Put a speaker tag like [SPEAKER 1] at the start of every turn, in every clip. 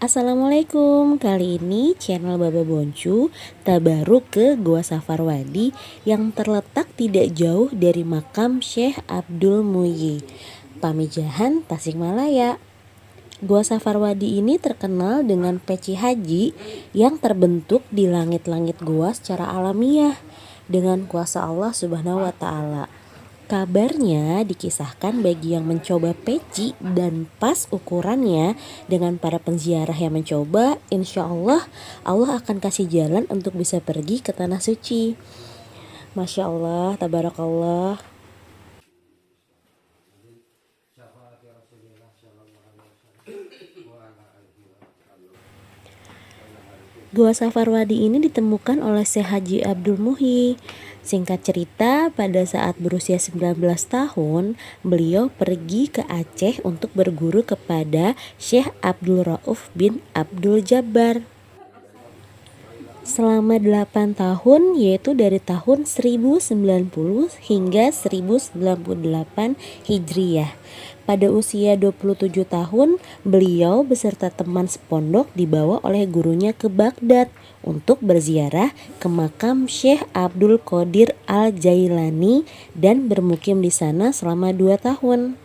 [SPEAKER 1] Assalamualaikum, kali ini channel Baba Boncu tabaruk ke Gua Safarwadi yang terletak tidak jauh dari makam Syekh Abdul Muhyi, Pamijahan, Tasikmalaya. Gua Safarwadi ini terkenal dengan peci haji yang terbentuk di langit-langit gua secara alamiah dengan kuasa Allah Subhanahu wa Ta'ala. Kabarnya dikisahkan bagi yang mencoba peci dan pas ukurannya dengan para penziarah yang mencoba, insya Allah Allah akan kasih jalan untuk bisa pergi ke tanah suci. Masya Allah, tabarakallah. Gua Safarwadi ini ditemukan oleh Syekh Haji Abdul Muhyi. Singkat cerita, pada saat berusia 19 tahun, beliau pergi ke Aceh untuk berguru kepada Syekh Abdul Rauf bin Abdul Jabbar. Selama 8 tahun, yaitu dari tahun 1090 hingga 1098 Hijriyah. Pada usia 27 tahun, beliau beserta teman sepondok dibawa oleh gurunya ke Baghdad untuk berziarah ke makam Syekh Abdul Qadir Al-Jailani dan bermukim di sana selama 2 tahun.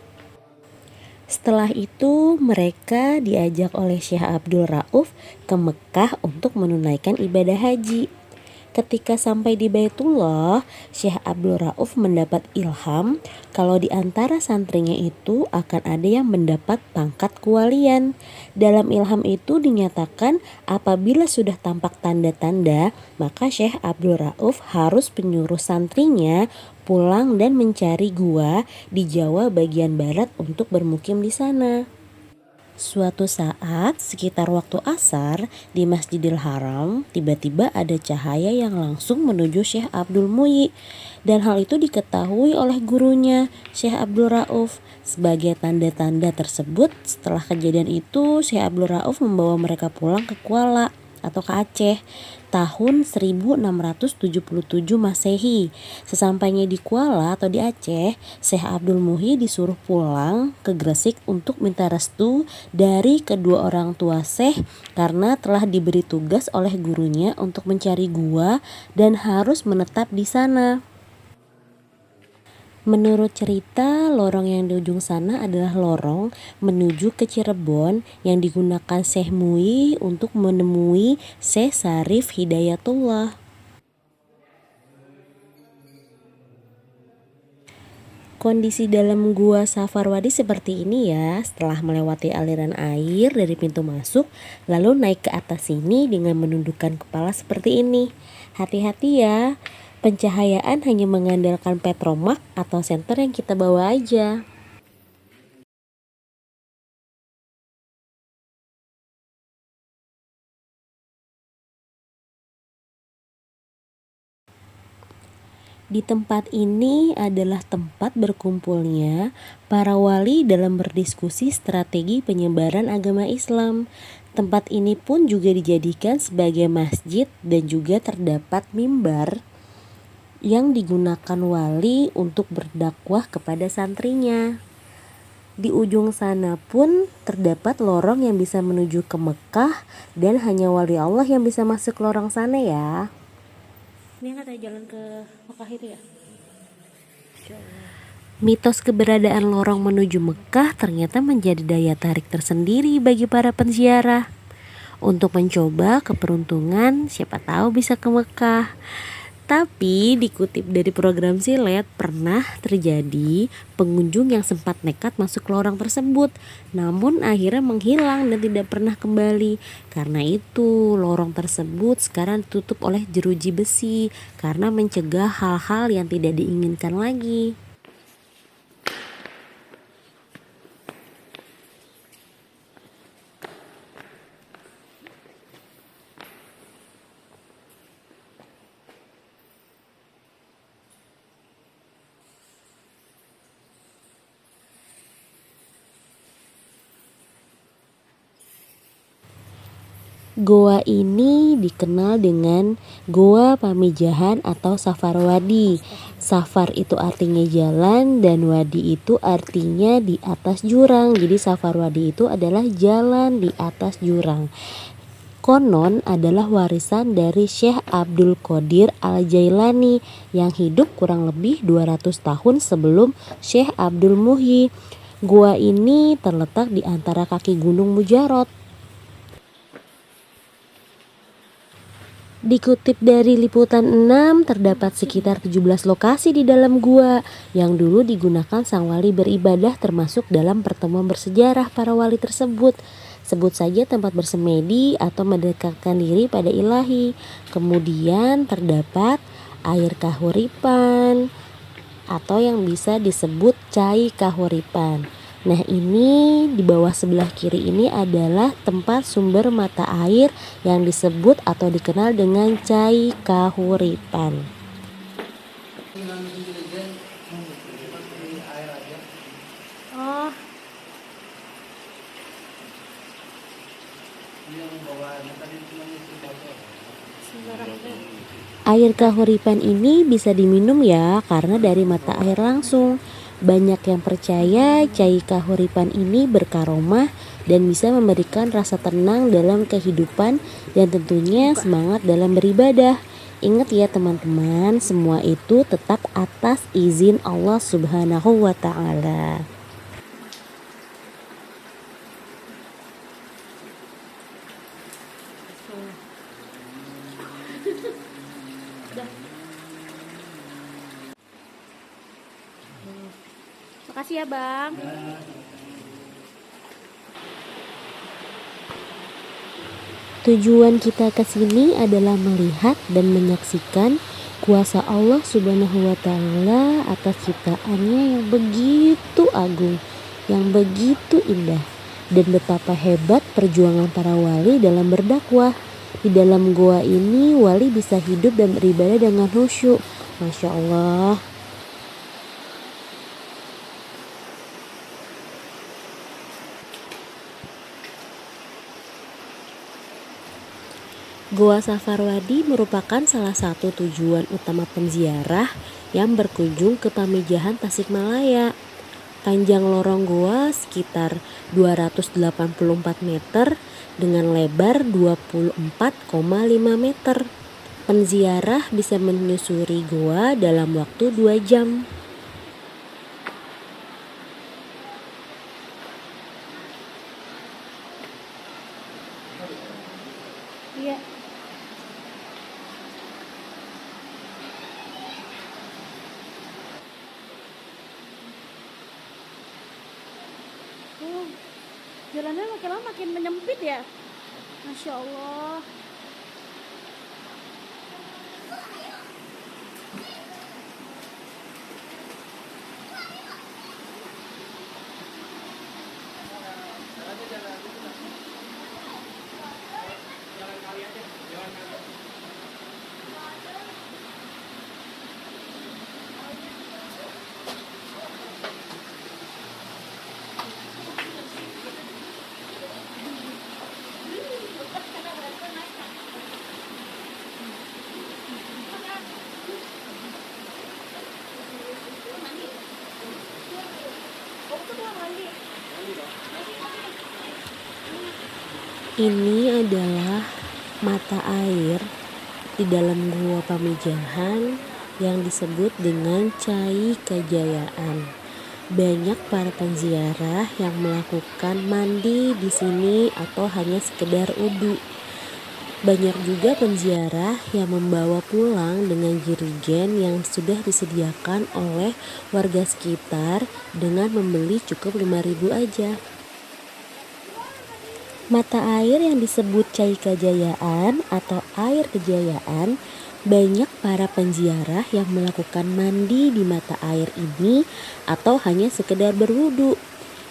[SPEAKER 1] Setelah itu mereka diajak oleh Syekh Abdul Rauf ke Mekah untuk menunaikan ibadah haji. Ketika sampai di Baitullah, Syekh Abdul Rauf mendapat ilham kalau di antara santrinya itu akan ada yang mendapat pangkat kewalian. Dalam ilham itu dinyatakan apabila sudah tampak tanda-tanda, maka Syekh Abdul Rauf harus menyuruh santrinya pulang dan mencari gua di Jawa bagian barat untuk bermukim di sana. Suatu saat, sekitar waktu asar di Masjidil Haram, tiba-tiba ada cahaya yang langsung menuju Syekh Abdul Muhyi. Dan hal itu diketahui oleh gurunya, Syekh Abdul Rauf. Sebagai tanda-tanda tersebut, setelah kejadian itu, Syekh Abdul Rauf membawa mereka pulang ke Kuala atau ke Aceh tahun 1677 Masehi. Sesampainya di Kuala atau di Aceh, Syekh Abdul Muhyi disuruh pulang ke Gresik untuk minta restu dari kedua orang tua Syekh karena telah diberi tugas oleh gurunya untuk mencari gua dan harus menetap di sana. Menurut cerita, lorong yang di ujung sana adalah lorong menuju ke Cirebon yang digunakan Syekh Muhyi untuk menemui Syekh Syarif Hidayatullah. Kondisi dalam gua Safarwadi seperti ini ya, setelah melewati aliran air dari pintu masuk, lalu naik ke atas sini dengan menundukkan kepala seperti ini. Hati-hati ya, pencahayaan hanya mengandalkan petromak atau senter yang kita bawa aja. Di tempat ini adalah tempat berkumpulnya para wali dalam berdiskusi strategi penyebaran agama Islam. Tempat ini pun juga dijadikan sebagai masjid dan juga terdapat mimbar yang digunakan wali untuk berdakwah kepada santrinya. Di ujung sana pun terdapat lorong yang bisa menuju ke Mekah dan hanya wali Allah yang bisa masuk lorong sana ya. Ini kan ada jalan ke Mekah itu ya. Mitos keberadaan lorong menuju Mekah ternyata menjadi daya tarik tersendiri bagi para penziarah. Untuk mencoba keberuntungan, siapa tahu bisa ke Mekah. Tapi dikutip dari program Silet, pernah terjadi pengunjung yang sempat nekat masuk lorong tersebut, namun akhirnya menghilang dan tidak pernah kembali. Karena itu lorong tersebut sekarang ditutup oleh jeruji besi karena mencegah hal-hal yang tidak diinginkan lagi. Goa ini dikenal dengan Goa Pamijahan atau Safar Wadi. Safar itu artinya jalan dan wadi itu artinya di atas jurang. Jadi Safar Wadi itu adalah jalan di atas jurang. Konon adalah warisan dari Syekh Abdul Qadir Al-Jailani yang hidup kurang lebih 200 tahun sebelum Syekh Abdul Muhyi. Gua ini terletak di antara kaki Gunung Mujarot. Dikutip dari Liputan 6, terdapat sekitar 17 lokasi di dalam gua yang dulu digunakan sang wali beribadah, termasuk dalam pertemuan bersejarah para wali tersebut. Sebut saja tempat bersemedi atau mendekatkan diri pada ilahi. Kemudian terdapat air kahuripan atau yang bisa disebut cai kahuripan. Nah, ini di bawah sebelah kiri ini adalah tempat sumber mata air yang disebut atau dikenal dengan cai kahuripan. Oh. Air kahuripan ini bisa diminum ya, karena dari mata air langsung. Banyak yang percaya cai kahuripan ini berkaromah dan bisa memberikan rasa tenang dalam kehidupan dan tentunya semangat dalam beribadah. Ingat ya teman-teman, semua itu tetap atas izin Allah Subhanahu wa Ta'ala. Makasih ya Bang. Tujuan kita ke sini adalah melihat dan menyaksikan kuasa Allah Subhanahu wa Ta'ala atas ciptaannya yang begitu agung, yang begitu indah, dan betapa hebat perjuangan para wali dalam berdakwah. Di dalam gua ini wali bisa hidup dan beribadah dengan khusyuk. Masya Allah. Goa Safar Wadi merupakan salah satu tujuan utama penziarah yang berkunjung ke Pamijahan Tasikmalaya. Panjang lorong goa sekitar 284 meter dengan lebar 24,5 meter. Penziarah bisa menyusuri goa dalam waktu 2 jam. Iya. Jalannya makin lama makin menyempit ya. Masya Allah. Ini adalah mata air di dalam Gua Pamijahan yang disebut dengan Cai Kejayaan. Banyak para penziarah yang melakukan mandi di sini atau hanya sekedar wudu. Banyak juga penziarah yang membawa pulang dengan jerigen yang sudah disediakan oleh warga sekitar dengan membeli cukup 5.000 aja. Mata air yang disebut Cai Kejayaan atau air kejayaan, banyak para penziarah yang melakukan mandi di mata air ini atau hanya sekedar berwudu.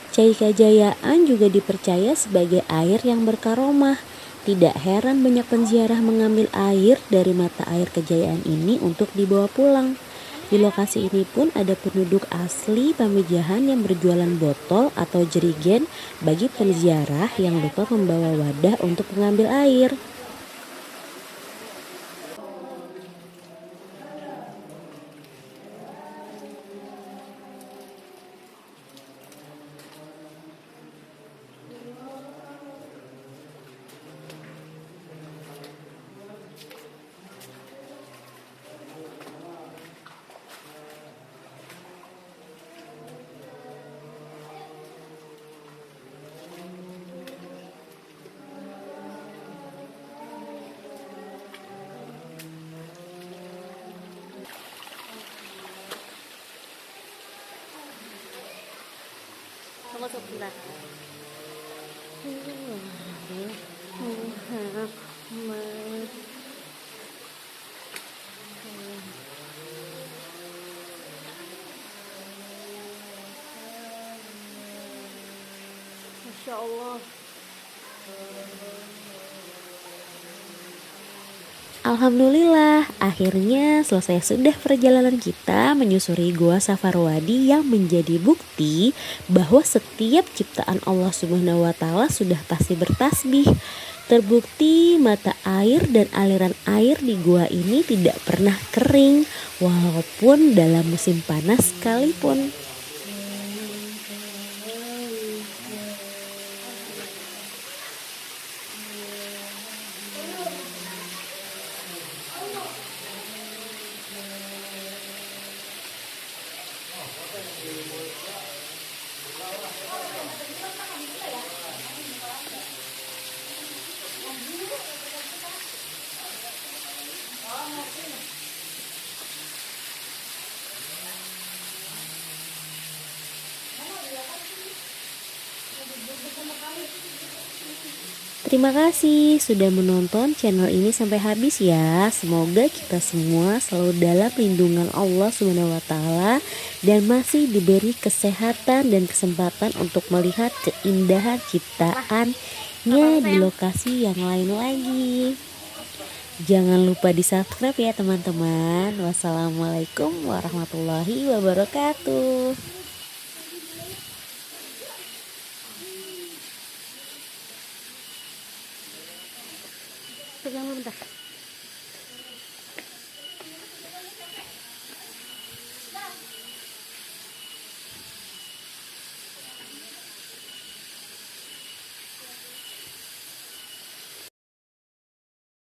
[SPEAKER 1] Cai Kejayaan juga dipercaya sebagai air yang berkaromah. Tidak heran banyak penziarah mengambil air dari mata air kejayaan ini untuk dibawa pulang. Di lokasi ini pun ada penduduk asli Pamijahan yang berjualan botol atau jerigen bagi penziarah yang lupa membawa wadah untuk mengambil air. Tunggu sebentar. Masya Allah. Alhamdulillah, akhirnya selesai sudah perjalanan kita menyusuri Gua Safarwadi yang menjadi bukti bahwa setiap ciptaan Allah Subhanahu wa Ta'ala sudah pasti bertasbih. Terbukti mata air dan aliran air di gua ini tidak pernah kering walaupun dalam musim panas sekalipun. Terima kasih sudah menonton channel ini sampai habis ya. Semoga kita semua selalu dalam lindungan Allah Subhanahu wa Ta'ala dan masih diberi kesehatan dan kesempatan untuk melihat keindahan ciptaannya di lokasi yang lain lagi. Jangan lupa di subscribe ya teman-teman. Wassalamualaikum warahmatullahi wabarakatuh. Pegang bentar.